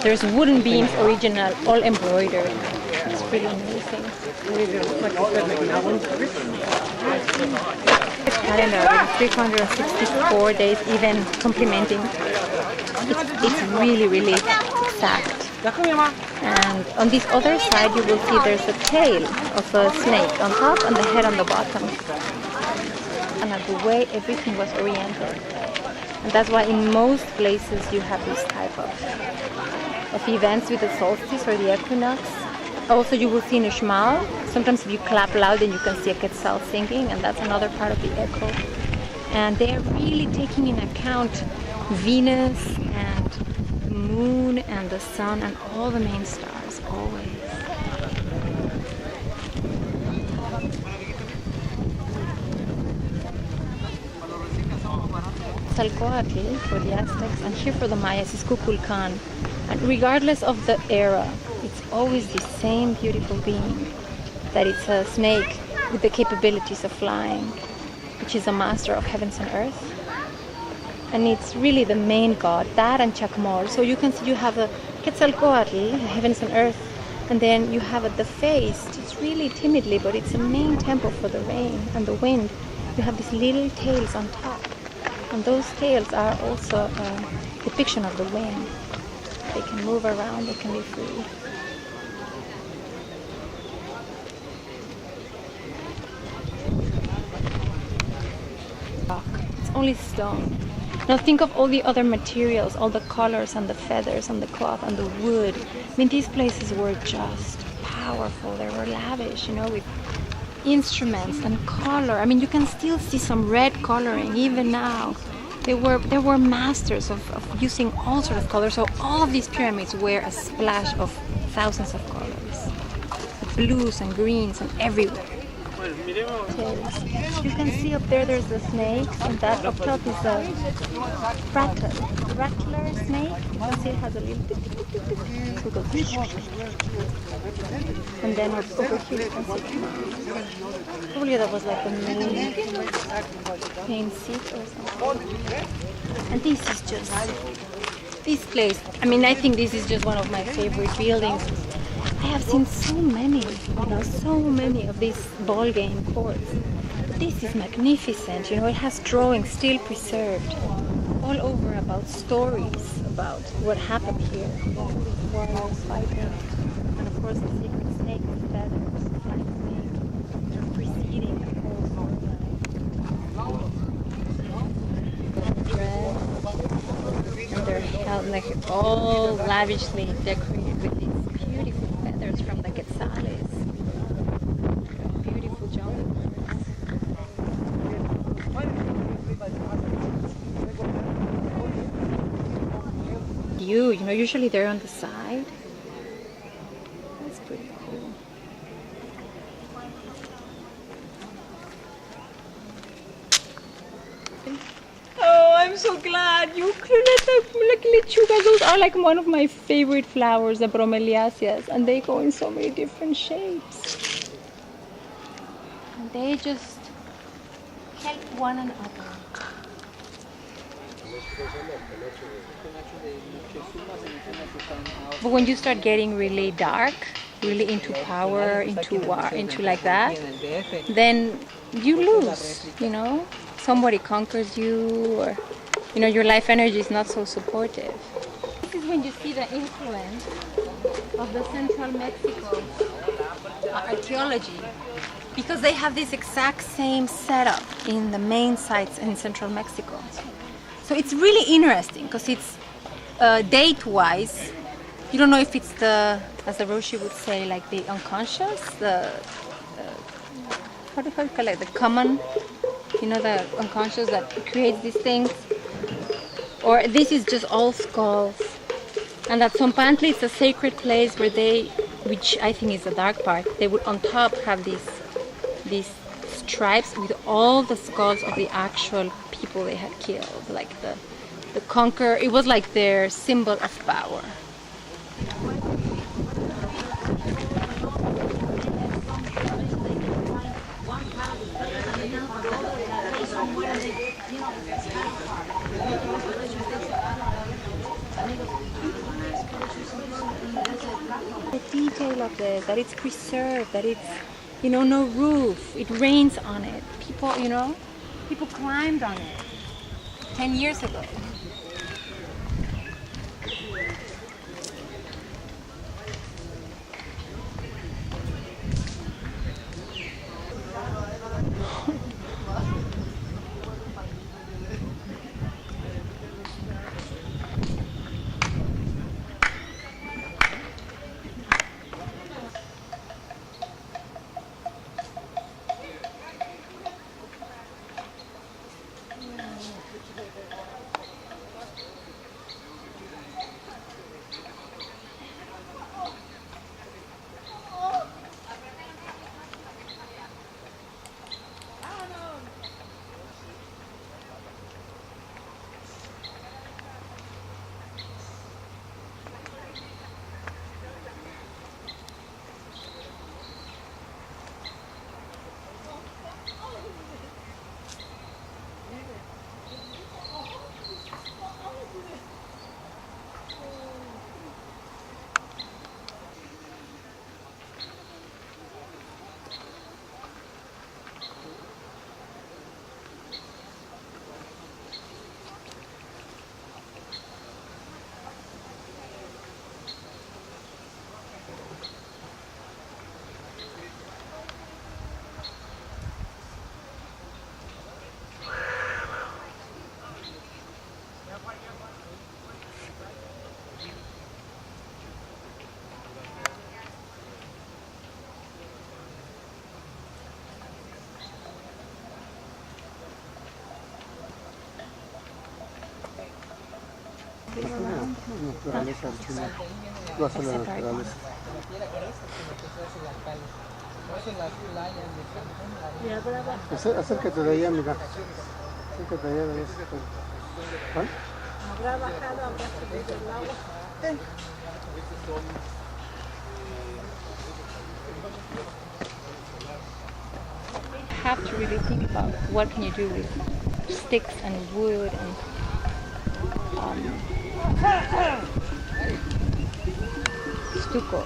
There's wooden beams, original, all embroidered. It's pretty amazing. Calendar with 364 days, even complementing. It's really, really exact. And on this other side, you will see there's a tail of a snake on top and the head on the bottom. And the way everything was oriented. And that's why in most places you have this type of events with the solstice or the equinox. Also, you will see in Uxmal, sometimes if you clap loud, then you can see a quetzal singing, and that's another part of the echo. And they're really taking in account Venus and the moon and the sun and all the main stars, always. Quetzalcoatl for the Aztecs, and here for the Mayas is Kukulkan. And regardless of the era, it's always the same beautiful being. That it's a snake with the capabilities of flying, which is a master of heavens and earth. And it's really the main god, that and Chacmol. So you can see you have a Quetzalcoatl, heavens and earth, and then you have at the face, just really timidly, but it's a main temple for the rain and the wind. You have these little tails on top. And those tails are also a depiction of the wind. They can move around, they can be free. It's only stone. Now think of all the other materials, all the colors and the feathers and the cloth and the wood. I mean, these places were just powerful. They were lavish, with instruments and color. I mean, you can still see some red coloring even now. They were masters of using all sorts of colors. So all of these pyramids were a splash of thousands of colors. Blues and greens and everywhere. Tails. You can see up there's the snakes, and that up top is a rattler snake. You can see it has a little so it goes. And then over here you can see probably that was like a main seat or something. And this is just this place. I mean, I think this is just one of my favorite buildings. I have seen so many of these ball game courts. This is magnificent. It has drawings still preserved all over about stories about what happened here. Warriors fighting, and of course the secret snake with feathers, flying snake, preceding the whole storyline. And they're held like all lavishly decorated with these beautiful feathers from the quetzales. Beautiful jungle. Usually they're on the side. That's pretty cool. Oh, I'm so glad you like lechugas. Those are like one of my favorite flowers, the bromeliaceas, and they go in so many different shapes. And they just help one another. But when you start getting really dark, really into power, into war, into like that, then you lose, Somebody conquers you, or, your life energy is not so supportive. This is when you see the influence of the central Mexico archaeology, because they have this exact same setup in the main sites in central Mexico. So it's really interesting because it's date-wise. You don't know if it's as the Roshi would say, like the unconscious, how do you call it, the common, the unconscious that creates these things, or this is just all skulls. And that Zompantli is a sacred place where which I think is the dark part, they would on top have these stripes with all the skulls of the actual people they had killed, like the conqueror. It was like their symbol of power. detail of it, that it's preserved, that it's, you know, no roof, it rains on it. People, you know, people climbed on it 10 years ago. Naturaleza, China. Lo hace la naturaleza. Acércate de allá, mira. Acércate de allá, de ese. ¿Cuál? Habrá bajado, habrá subido el agua. You have to really think about what can you do with sticks and wood and stucco.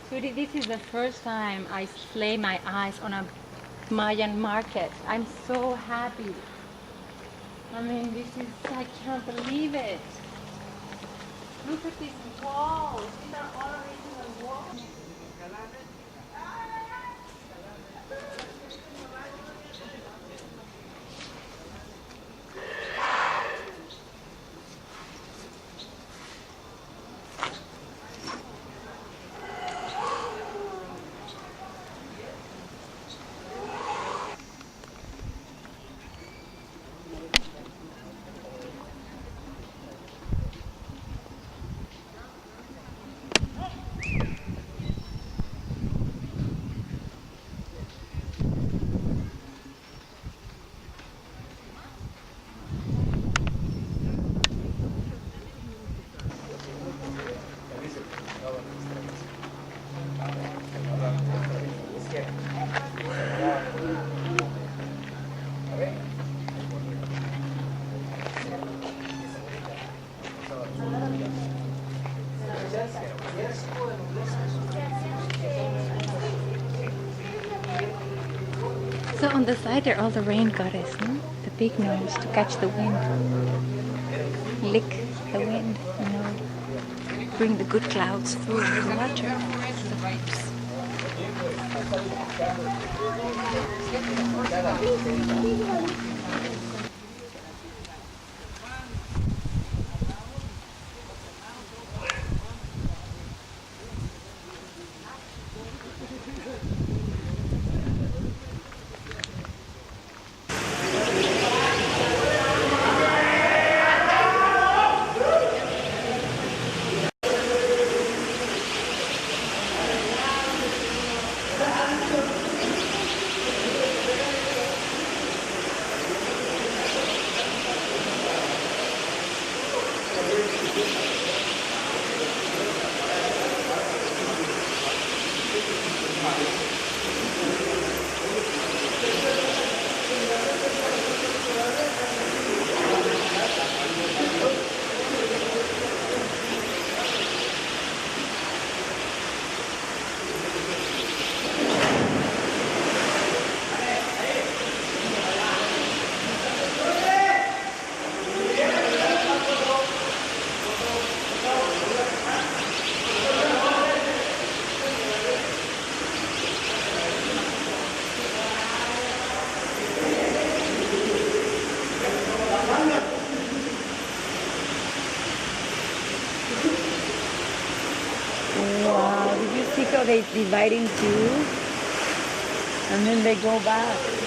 Sweetie, this is the first time I lay my eyes on a Mayan market. I'm so happy. I mean, this is, I can't believe it. Look at these walls. These are all original walls. So on the side there are all the rain goddess, no? The big nose to catch the wind, lick the wind, you know, bring the good clouds through the water. how they divide in two, and then they go back.